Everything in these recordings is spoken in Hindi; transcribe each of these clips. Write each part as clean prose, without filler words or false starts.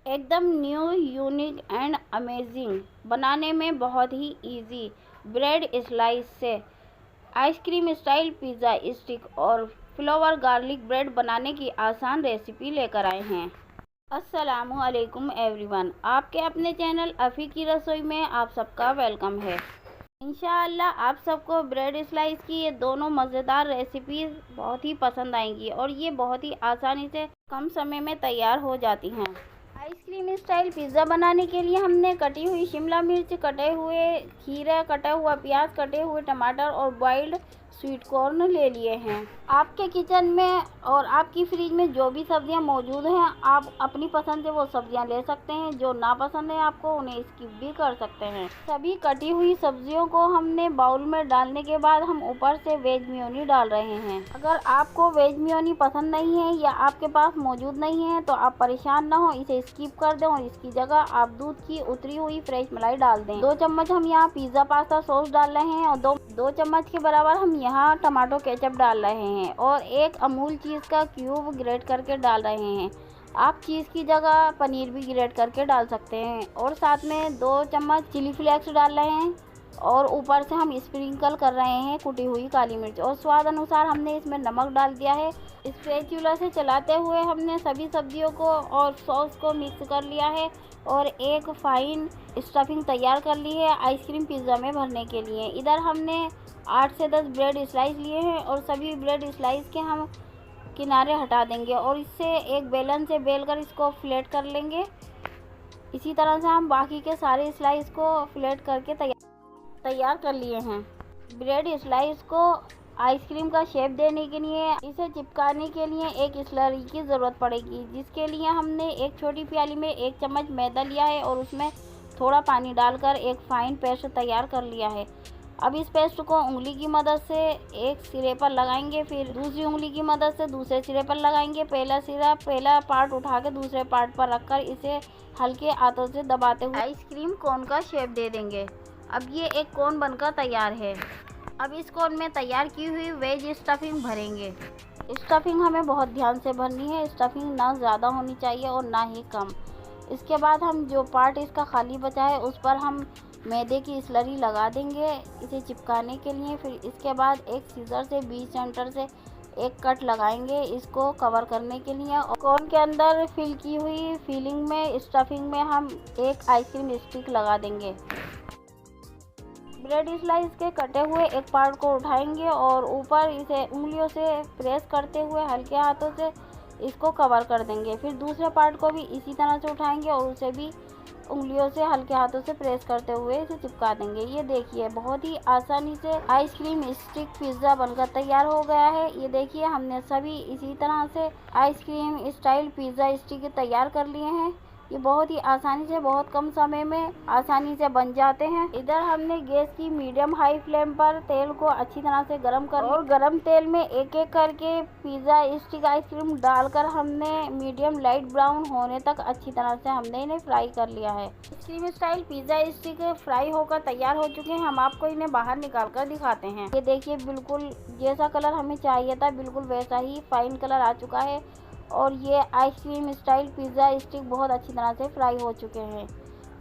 एकदम न्यू, यूनिक एंड अमेजिंग, बनाने में बहुत ही इजी ब्रेड स्लाइस से आइसक्रीम स्टाइल पिज़्ज़ा स्टिक और फ्लोवर गार्लिक ब्रेड बनाने की आसान रेसिपी लेकर आए हैं। अस्सलामुअलैकुम एवरीवन, आपके अपने चैनल अफ़ी की रसोई में आप सबका वेलकम है। इंशाअल्लाह आप सबको ब्रेड स्लाइस की ये दोनों मज़ेदार रेसिपी बहुत ही पसंद आएंगी और ये बहुत ही आसानी से कम समय में तैयार हो जाती हैं। आइसक्रीम स्टाइल पिज़्ज़ा बनाने के लिए हमने कटी हुई शिमला मिर्च, कटे हुए खीरा, कटा हुआ प्याज, कटे हुए टमाटर और बॉइल्ड स्वीट कॉर्न ले लिए हैं। आपके किचन में और आपकी फ्रिज में जो भी सब्जियां मौजूद हैं, आप अपनी पसंद से वो सब्जियां ले सकते हैं। जो ना पसंद है आपको, उन्हें स्किप भी कर सकते हैं। सभी कटी हुई सब्जियों को हमने बाउल में डालने के बाद हम ऊपर से वेज मेयोनी डाल रहे हैं। अगर आपको वेज मेयोनी पसंद नहीं है या आपके पास मौजूद नहीं है तो आप परेशान ना हो, इसे स्किप कर दें और इसकी जगह आप दूध की उतरी हुई फ्रेश मलाई डाल दें। 2 चम्मच हम यहाँ पिज़्ज़ा पास्ता सॉस डाल रहे हैं और 2 चम्मच के बराबर हम यहाँ टमाटो केचप डाल रहे हैं और 1 अमूल चीज़ का क्यूब ग्रेट करके डाल रहे हैं। आप चीज़ की जगह पनीर भी ग्रेट करके डाल सकते हैं और साथ में 2 चम्मच चिली फ्लेक्स डाल रहे हैं और ऊपर से हम स्प्रिंकल कर रहे हैं कुटी हुई काली मिर्च और स्वाद अनुसार हमने इसमें नमक डाल दिया है। स्पैचुला से चलाते हुए हमने सभी सब्जियों को और सॉस को मिक्स कर लिया है और एक फाइन स्टफिंग तैयार कर ली है आइसक्रीम पिज़्ज़ा में भरने के लिए। इधर हमने 8 से 10 ब्रेड स्लाइस लिए हैं और सभी ब्रेड स्लाइस के हम किनारे हटा देंगे और इससे एक बेलन से बेलकर इसको फ्लैट कर लेंगे। इसी तरह से हम बाकी के सारे स्लाइस को फ्लैट करके तैयार कर लिए हैं। ब्रेड स्लाइस को आइसक्रीम का शेप देने के लिए इसे चिपकाने के लिए एक स्लरी की ज़रूरत पड़ेगी, जिसके लिए हमने एक छोटी प्याली में 1 चम्मच मैदा लिया है और उसमें थोड़ा पानी डालकर एक फाइन पेस्ट तैयार कर लिया है। अब इस पेस्ट को उंगली की मदद से एक सिरे पर लगाएंगे, फिर दूसरी उंगली की मदद से दूसरे सिरे पर लगाएंगे। पहला पार्ट उठा के दूसरे पार्ट पर रखकर इसे हल्के हाथों से दबाते हुए आइसक्रीम कोन का शेप दे देंगे। अब ये एक कोन बनकर तैयार है। अब इस कोन में तैयार की हुई वेज स्टफिंग भरेंगे। स्टफिंग हमें बहुत ध्यान से भरनी है, स्टफिंग ना ज़्यादा होनी चाहिए और ना ही कम। इसके बाद हम जो पार्ट इसका खाली बचा है उस पर हम मैदे की स्लरी लगा देंगे इसे चिपकाने के लिए। फिर इसके बाद एक सीजर से बीच सेंटर से एक कट लगाएंगे इसको कवर करने के लिए और कोन के अंदर फिल की हुई फिलिंग में स्टफिंग में हम एक आइसक्रीम स्टिक लगा देंगे। ब्रेड स्लाइस के कटे हुए एक पार्ट को उठाएंगे और ऊपर इसे उंगलियों से प्रेस करते हुए हल्के हाथों से इसको कवर कर देंगे। फिर दूसरे पार्ट को भी इसी तरह से उठाएंगे और उसे भी उंगलियों से हल्के हाथों से प्रेस करते हुए इसे चिपका देंगे। ये देखिए बहुत ही आसानी से आइसक्रीम स्टिक पिज़्ज़ा बनकर तैयार हो गया है। ये देखिए हमने सभी इसी तरह से आइसक्रीम स्टाइल पिज़्ज़ा स्टिक तैयार कर लिए हैं। ये बहुत ही आसानी से बहुत कम समय में आसानी से बन जाते हैं। इधर हमने गैस की मीडियम हाई फ्लेम पर तेल को अच्छी तरह से गर्म कर और गर्म तेल में एक एक करके पिज़्ज़ा स्टिक आइसक्रीम डालकर हमने मीडियम लाइट ब्राउन होने तक अच्छी तरह से हमने इन्हें फ्राई कर लिया है। Ice cream style pizza stick fry होकर तैयार हो चुके हैं। हम आपको इन्हें बाहर निकाल कर दिखाते हैं। ये देखिए बिल्कुल जैसा कलर हमें चाहिए था बिल्कुल वैसा ही फाइन कलर आ चुका है और ये आइसक्रीम स्टाइल पिज़्ज़ा स्टिक बहुत अच्छी तरह से फ्राई हो चुके हैं।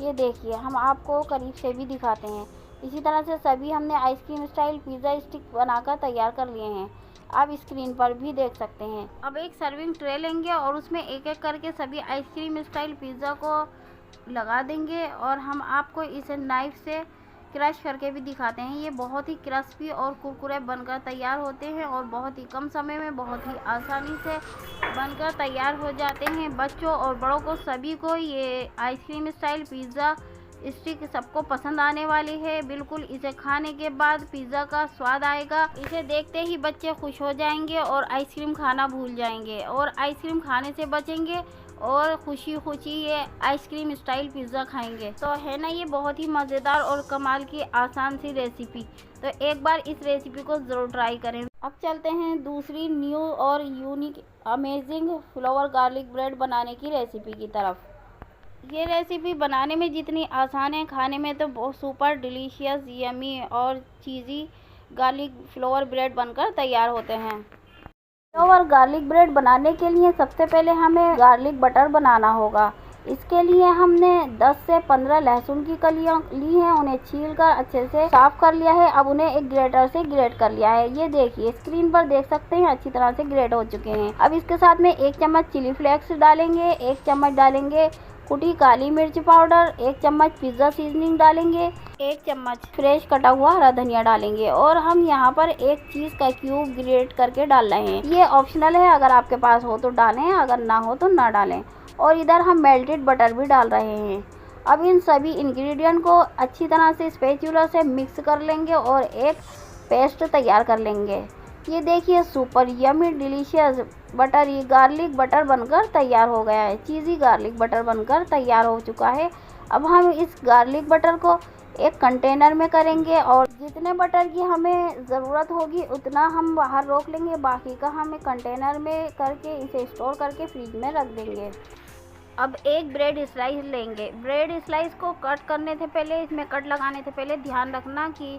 ये देखिए हम आपको करीब से भी दिखाते हैं। इसी तरह से सभी हमने आइसक्रीम स्टाइल पिज़्ज़ा स्टिक बनाकर तैयार कर लिए हैं। आप स्क्रीन पर भी देख सकते हैं। अब एक सर्विंग ट्रे लेंगे और उसमें एक एक करके सभी आइसक्रीम स्टाइल पिज़्ज़ा को लगा देंगे और हम आपको इसे नाइफ से क्रश करके भी दिखाते हैं। ये बहुत ही क्रिस्पी और कुरकुरे बनकर तैयार होते हैं और बहुत ही कम समय में बहुत ही आसानी से बनकर तैयार हो जाते हैं। बच्चों और बड़ों को सभी को ये आइसक्रीम स्टाइल पिज़्ज़ा स्टिक सबको पसंद आने वाली है। बिल्कुल इसे खाने के बाद पिज़्ज़ा का स्वाद आएगा। इसे देखते ही बच्चे खुश हो जाएंगे और आइसक्रीम खाना भूल जाएंगे और आइसक्रीम खाने से बचेंगे और खुशी खुशी ये आइसक्रीम स्टाइल पिज़्ज़ा खाएंगे। तो है ना ये बहुत ही मज़ेदार और कमाल की आसान सी रेसिपी। तो एक बार इस रेसिपी को ज़रूर ट्राई करें। अब चलते हैं दूसरी न्यू और unique amazing flower garlic bread बनाने की रेसिपी की तरफ। ये रेसिपी बनाने में जितनी आसान है, खाने में तो बहुत सुपर डिलीशियस, यमी और चीज़ी गार्लिक फ्लोवर ब्रेड बनकर तैयार होते हैं। फ्लोवर गार्लिक ब्रेड बनाने के लिए सबसे पहले हमें गार्लिक बटर बनाना होगा। इसके लिए हमने 10 से 15 लहसुन की कलियां ली हैं, उन्हें छील कर अच्छे से साफ कर लिया है। अब उन्हें एक ग्रेटर से ग्रेट कर लिया है। ये देखिए स्क्रीन पर देख सकते हैं अच्छी तरह से ग्रेट हो चुके हैं। अब इसके साथ में 1 चम्मच चिली फ्लेक्स डालेंगे, 1 चम्मच डालेंगे कुटी काली मिर्च पाउडर, 1 चम्मच पिज्ज़ा सीजनिंग डालेंगे, 1 चम्मच फ्रेश कटा हुआ हरा धनिया डालेंगे और हम यहाँ पर 1 चीज़ का क्यूब ग्रेट करके डाल रहे हैं। ये ऑप्शनल है, अगर आपके पास हो तो डालें, अगर ना हो तो ना डालें। और इधर हम मेल्टेड बटर भी डाल रहे हैं। अब इन सभी इंग्रेडिएंट को अच्छी तरह से स्पैचुला से मिक्स कर लेंगे और एक पेस्ट तैयार कर लेंगे। ये देखिए super yummy delicious buttery garlic butter बनकर तैयार हो गया है। चीज़ी गार्लिक बटर बनकर तैयार हो चुका है। अब हम इस गार्लिक बटर को एक कंटेनर में करेंगे और जितने बटर की हमें ज़रूरत होगी उतना हम बाहर रोक लेंगे, बाकी का हम एक कंटेनर में करके इसे स्टोर करके फ्रिज में रख देंगे। अब एक ब्रेड स्लाइस लेंगे। ब्रेड स्लाइस को कट करने से पहले, इसमें कट लगाने से पहले ध्यान रखना कि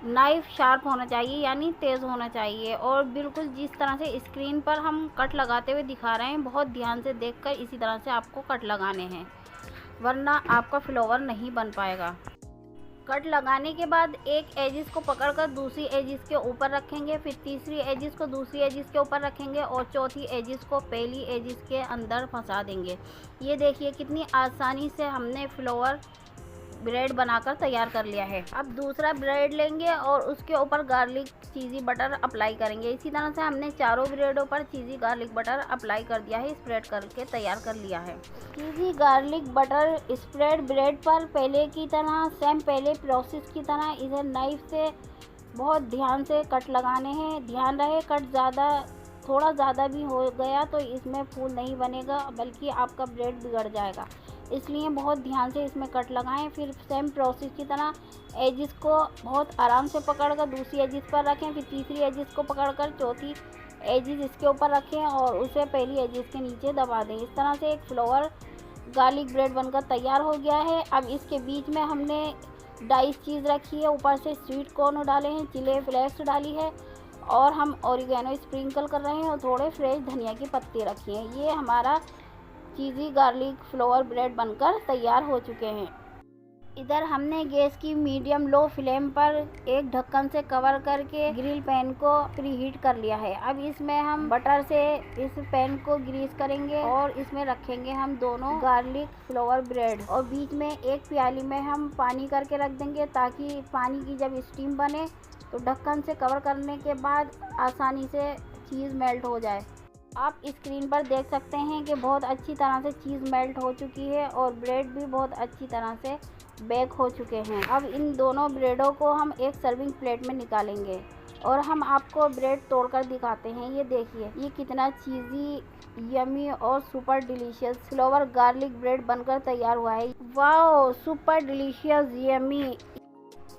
नाइफ़ शार्प होना चाहिए, यानी तेज़ होना चाहिए और बिल्कुल जिस तरह से स्क्रीन पर हम कट लगाते हुए दिखा रहे हैं, बहुत ध्यान से देखकर इसी तरह से आपको कट लगाने हैं, वरना आपका फ्लेवर नहीं बन पाएगा। कट लगाने के बाद एक एजिस को पकड़कर दूसरी एजिस के ऊपर रखेंगे, फिर तीसरी एजिस को दूसरी एजिस के ऊपर रखेंगे और चौथी एजिस को पहली एजिस के अंदर फंसा देंगे। ये देखिए कितनी आसानी से हमने फ्लेवर ब्रेड बनाकर तैयार कर लिया है। अब दूसरा ब्रेड लेंगे और उसके ऊपर गार्लिक चीज़ी बटर अप्लाई करेंगे। इसी तरह से हमने चारों ब्रेडों पर चीज़ी गार्लिक बटर अप्लाई कर दिया है, स्प्रेड करके तैयार कर लिया है। चीज़ी गार्लिक बटर स्प्रेड ब्रेड पर पहले की तरह, सेम पहले प्रोसेस की तरह इसे नाइफ से बहुत ध्यान से कट लगाने हैं। ध्यान रहे कट थोड़ा ज़्यादा भी हो गया तो इसमें फूल नहीं बनेगा, बल्कि आपका ब्रेड बिगड़ जाएगा। इसलिए बहुत ध्यान से इसमें कट लगाएं। फिर सेम प्रोसेस की तरह एजिस को बहुत आराम से पकड़कर दूसरी एजिस पर रखें, फिर तीसरी एजिस को पकड़कर चौथी एजिस इसके ऊपर रखें और उसे पहली एजिस के नीचे दबा दें। इस तरह से एक फ्लेवर गार्लिक ब्रेड बनकर तैयार हो गया है। अब इसके बीच में हमने डाइस चीज़ रखी है, ऊपर से स्वीट कॉर्न डाले हैं, चिली फ्लेक्स डाली है और हम ऑरिगेनो स्प्रिंकल कर रहे हैं और थोड़े फ्रेश धनिया की पत्ती रखी है। ये हमारा चीज़ी गार्लिक फ्लेवर ब्रेड बनकर तैयार हो चुके हैं। इधर हमने गैस की मीडियम लो फ्लेम पर एक ढक्कन से कवर करके ग्रिल पैन को प्रीहीट कर लिया है। अब इसमें हम बटर से इस पैन को ग्रीस करेंगे और इसमें रखेंगे हम दोनों गार्लिक फ्लेवर ब्रेड और बीच में एक प्याली में हम पानी करके रख देंगे, ताकि पानी की जब स्टीम बने तो ढक्कन से कवर करने के बाद आसानी से चीज़ मेल्ट हो जाए। आप स्क्रीन पर देख सकते हैं कि बहुत अच्छी तरह से चीज़ मेल्ट हो चुकी है और ब्रेड भी बहुत अच्छी तरह से बेक हो चुके हैं। अब इन दोनों ब्रेडों को हम एक सर्विंग प्लेट में निकालेंगे और हम आपको ब्रेड तोड़कर दिखाते हैं। ये देखिए ये कितना चीज़ी, यमी और super delicious flavour garlic bread बनकर तैयार हुआ है। Wow, super delicious yummy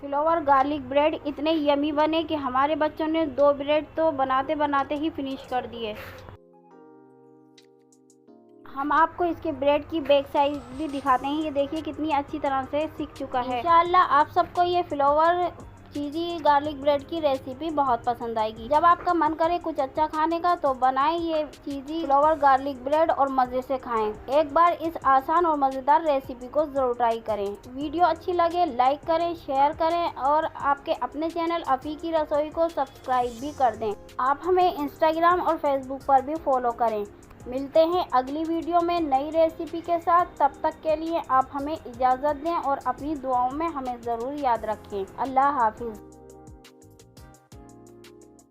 flavour garlic bread इतने यमी बने कि हमारे बच्चों ने 2 ब्रेड तो बनाते बनाते ही फिनिश कर दिए। हम आपको इसके ब्रेड की बैक साइड भी दिखाते हैं। ये देखिए कितनी अच्छी तरह से सिक चुका है। इंशाल्लाह आप सबको ये फ्लेवर चीज़ी गार्लिक ब्रेड की रेसिपी बहुत पसंद आएगी। जब आपका मन करे कुछ अच्छा खाने का तो बनाएं ये चीज़ी फ्लेवर गार्लिक ब्रेड और मज़े से खाएं। एक बार इस आसान और मज़ेदार रेसिपी को ज़रूर ट्राई करें। वीडियो अच्छी लगे लाइक करें, शेयर करें और आपके अपने चैनल अफ़ी की रसोई को सब्सक्राइब भी कर दें। आप हमें इंस्टाग्राम और फेसबुक पर भी फॉलो करें। मिलते हैं अगली वीडियो में नई रेसिपी के साथ। तब तक के लिए आप हमें इजाज़त दें और अपनी दुआओं में हमें ज़रूर याद रखें। अल्लाह हाफिज़।